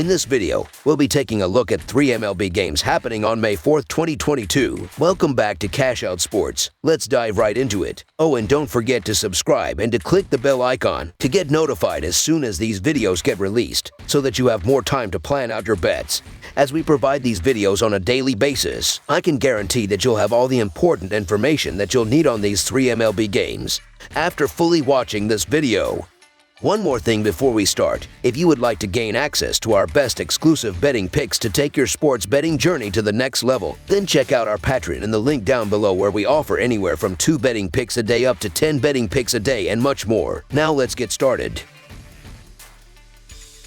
In this video, we'll be taking a look at 3 MLB games happening on May 4th, 2022. Welcome back to Cash Out Sports. Let's dive right into it. Oh, and don't forget to subscribe and to click the bell icon to get notified as soon as these videos get released, so that you have more time to plan out your bets. As we provide these videos on a daily basis, I can guarantee that you'll have all the important information that you'll need on these 3 MLB games after fully watching this video. One more thing before we start. If you would like to gain access to our best exclusive betting picks to take your sports betting journey to the next level, then check out our Patreon in the link down below, where we offer anywhere from 2 betting picks a day up to 10 betting picks a day and much more. Now let's get started.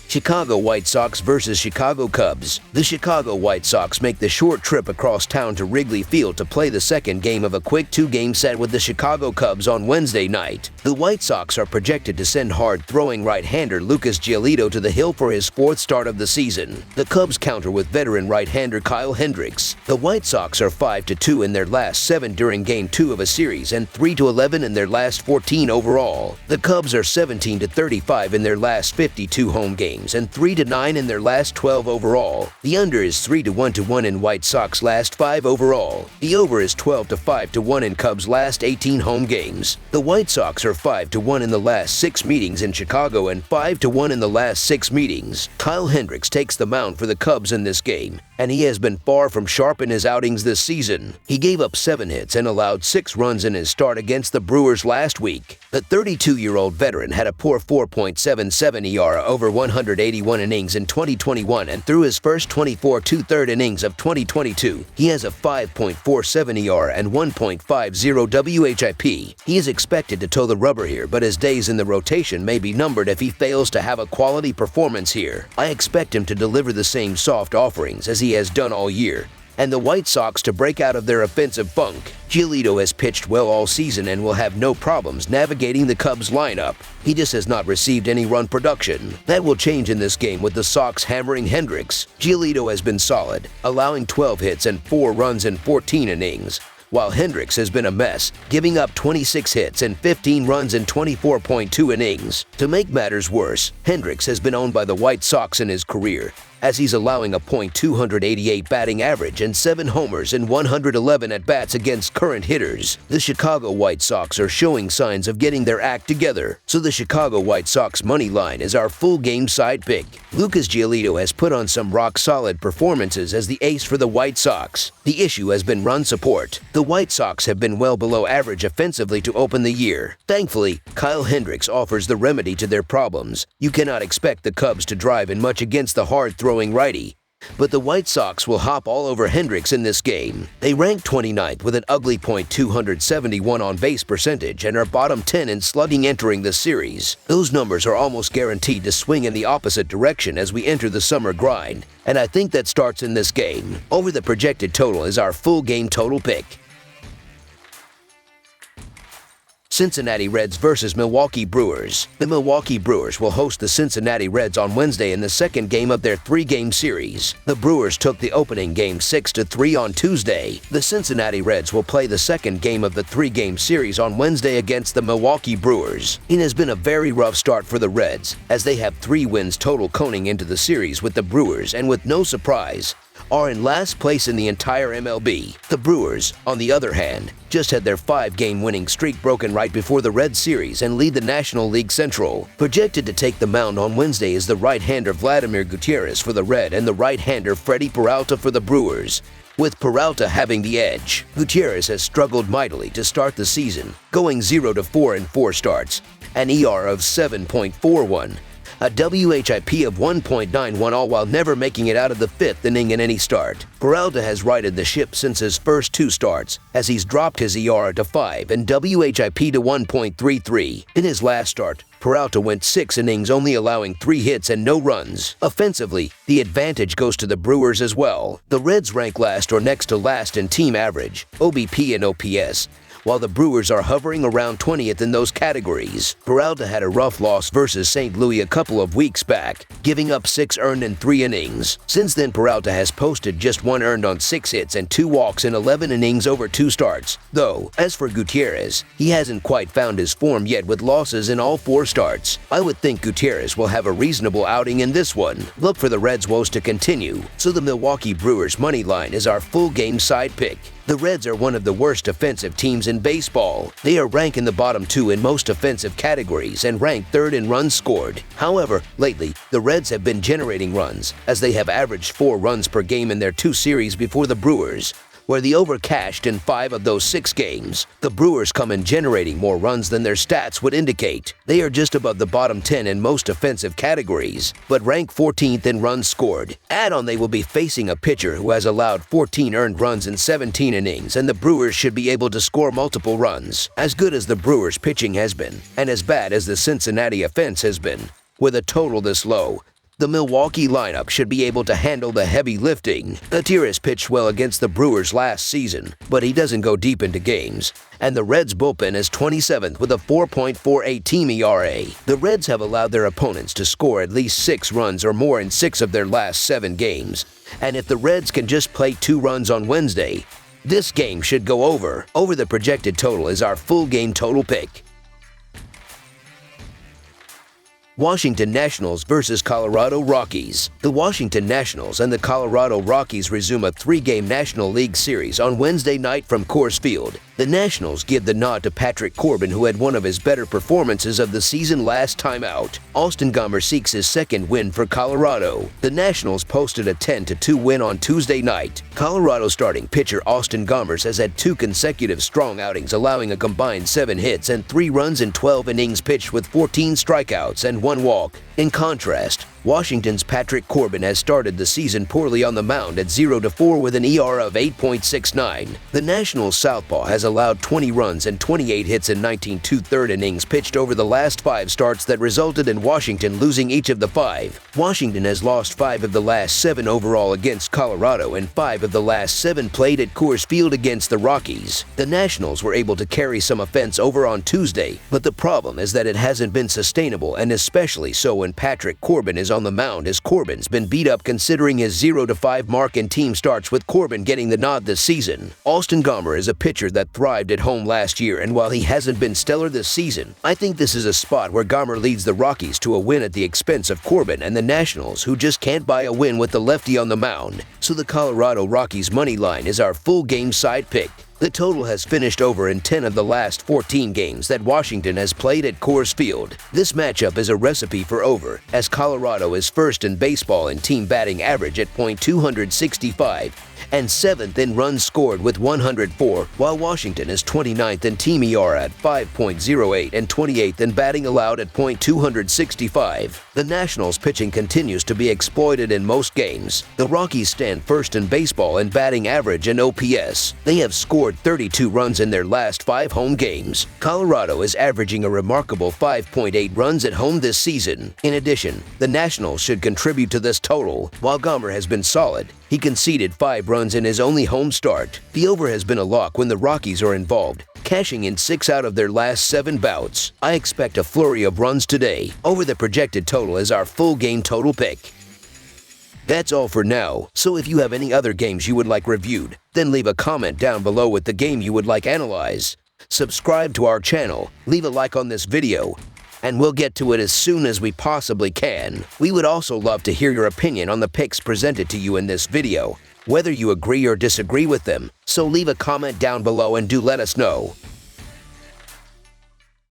Chicago White Sox versus Chicago Cubs. The Chicago White Sox make the short trip across town to Wrigley Field to play the second game of a quick 2-game set with the Chicago Cubs on Wednesday night. The White Sox are projected to send hard-throwing right-hander Lucas Giolito to the hill for his 4th start of the season. The Cubs counter with veteran right-hander Kyle Hendricks. The White Sox are 5-2 in their last 7 during Game 2 of a series and 3-11 in their last 14 overall. The Cubs are 17-35 in their last 52 home games and 3-9 in their last 12 overall. The under is 3-1 in White Sox last 5 overall. The over is 12-5 in Cubs last 18 home games. The White Sox are 5-1 in the last 6 meetings in Chicago and 5-1 in the last 6 meetings. Kyle Hendricks takes the mound for the Cubs in this game, and he has been far from sharp in his outings this season. He gave up 7 hits and allowed 6 runs in his start against the Brewers last week. The 32-year-old veteran had a poor 4.77 ERA over 181 innings in 2021, and through his first 24 2/3 innings of 2022, he has a 5.47 ERA and 1.50 WHIP. He is expected to toe the rubber here, but his days in the rotation may be numbered if he fails to have a quality performance here. I expect him to deliver the same soft offerings as he has done all year, and the White Sox to break out of their offensive funk. Giolito has pitched well all season and will have no problems navigating the Cubs lineup. He just has not received any run production. That will change in this game with the Sox hammering Hendricks. Giolito has been solid, allowing 12 hits and 4 runs in 14 innings, while Hendricks has been a mess, giving up 26 hits and 15 runs in 24.2 innings. To make matters worse, Hendricks has been owned by the White Sox in his career, as he's allowing a .288 batting average and 7 homers in 111 at-bats against current hitters. The Chicago White Sox are showing signs of getting their act together, so the Chicago White Sox money line is our full game side pick. Lucas Giolito has put on some rock-solid performances as the ace for the White Sox. The issue has been run support. The White Sox have been well below average offensively to open the year. Thankfully, Kyle Hendricks offers the remedy to their problems. You cannot expect the Cubs to drive in much against the hard-throwing righty, but the White Sox will hop all over Hendricks in this game. They rank 29th with an ugly .271 on-base percentage and are bottom 10 in slugging entering the series. Those numbers are almost guaranteed to swing in the opposite direction as we enter the summer grind, and I think that starts in this game. Over the projected total is our full game total pick. Cincinnati Reds versus Milwaukee Brewers. The Milwaukee Brewers will host the Cincinnati Reds on Wednesday in the second game of their 3-game series. The Brewers took the opening game 6-3 on Tuesday. The Cincinnati Reds will play the second game of the 3-game series on Wednesday against the Milwaukee Brewers. It has been a very rough start for the Reds, as they have 3 wins total going into the series with the Brewers, and with no surprise, are in last place in the entire MLB. The Brewers, on the other hand, just had their 5-game winning streak broken right before the Red Series and lead the National League Central. Projected to take the mound on Wednesday is the right-hander Vladimir Gutierrez for the Red and the right-hander Freddie Peralta for the Brewers, with Peralta having the edge. Gutierrez has struggled mightily to start the season, going 0-4 in 4 starts, an ERA of 7.41, a WHIP of 1.91, all while never making it out of the 5th inning in any start. Peralta has righted the ship since his first 2 starts, as he's dropped his ERA to 5 and WHIP to 1.33. In his last start, Peralta went 6 innings, only allowing 3 hits and no runs. Offensively, the advantage goes to the Brewers as well. The Reds rank last or next to last in team average, OBP and OPS, while the Brewers are hovering around 20th in those categories. Peralta had a rough loss versus St. Louis a couple of weeks back, giving up 6 earned in 3 innings. Since then, Peralta has posted just 1 earned on 6 hits and 2 walks in 11 innings over 2 starts. Though, as for Gutierrez, he hasn't quite found his form yet with losses in all 4 starts. I would think Gutierrez will have a reasonable outing in this one. Look for the Reds' woes to continue, so the Milwaukee Brewers money line is our full game side pick. The Reds are one of the worst offensive teams in baseball. They are ranked in the bottom 2 in most offensive categories and ranked 3rd in runs scored. However, lately, the Reds have been generating runs, as they have averaged 4 runs per game in their 2 series before the Brewers, where the over cashed in 5 of those 6 games. The Brewers come in generating more runs than their stats would indicate. They are just above the bottom 10 in most offensive categories, but rank 14th in runs scored. Add on they will be facing a pitcher who has allowed 14 earned runs in 17 innings, and the Brewers should be able to score multiple runs. As good as the Brewers pitching has been, and as bad as the Cincinnati offense has been, with a total this low, the Milwaukee lineup should be able to handle the heavy lifting. Gutierrez pitched well against the Brewers last season, but he doesn't go deep into games. And the Reds' bullpen is 27th with a 4.48 team ERA. The Reds have allowed their opponents to score at least 6 runs or more in 6 of their last 7 games. And if the Reds can just play 2 runs on Wednesday, this game should go over. Over the projected total is our full game total pick. Washington Nationals versus Colorado Rockies. The Washington Nationals and the Colorado Rockies resume a 3-game National League Series on Wednesday night from Coors Field. The Nationals give the nod to Patrick Corbin, who had one of his better performances of the season last time out. Austin Gomber seeks his 2nd win for Colorado. The Nationals posted a 10-2 win on Tuesday night. Colorado starting pitcher Austin Gomber has had 2 consecutive strong outings, allowing a combined 7 hits and 3 runs in 12 innings pitched with 14 strikeouts and 1 walk. In contrast, Washington's Patrick Corbin has started the season poorly on the mound at 0-4 with an ERA of 8.69. The Nationals southpaw has allowed 20 runs and 28 hits in 19 2/3 innings pitched over the last 5 starts that resulted in Washington losing each of the 5. Washington has lost 5 of the last 7 overall against Colorado and 5 of the last 7 played at Coors Field against the Rockies. The Nationals were able to carry some offense over on Tuesday, but the problem is that it hasn't been sustainable, and especially so when Patrick Corbin is on the mound, as Corbin's been beat up considering his 0-5 mark in team starts, with Corbin getting the nod this season. Austin Gomber is a pitcher that thrived at home last year, and while he hasn't been stellar this season, I think this is a spot where Gomber leads the Rockies to a win at the expense of Corbin and the Nationals, who just can't buy a win with the lefty on the mound. So the Colorado Rockies money line is our full game side pick. The total has finished over in 10 of the last 14 games that Washington has played at Coors Field. This matchup is a recipe for over, as Colorado is 1st in baseball in team batting average at .265 and 7th in runs scored with 104, while Washington is 29th in team ERA at 5.08 and 28th in batting allowed at .265. The Nationals pitching continues to be exploited in most games. The Rockies stand 1st in baseball in batting average and OPS. They have scored 32 runs in their last 5 home games. Colorado is averaging a remarkable 5.8 runs at home this season. In addition, the Nationals should contribute to this total. While Gomber has been solid, he conceded 5 runs in his only home start. The over has been a lock when the Rockies are involved, cashing in 6 out of their last 7 bouts. I expect a flurry of runs today. Over the projected total is our full game total pick. That's all for now, so if you have any other games you would like reviewed, then leave a comment down below with the game you would like analyzed. Subscribe to our channel, leave a like on this video, and we'll get to it as soon as we possibly can. We would also love to hear your opinion on the picks presented to you in this video, whether you agree or disagree with them, so leave a comment down below and do let us know.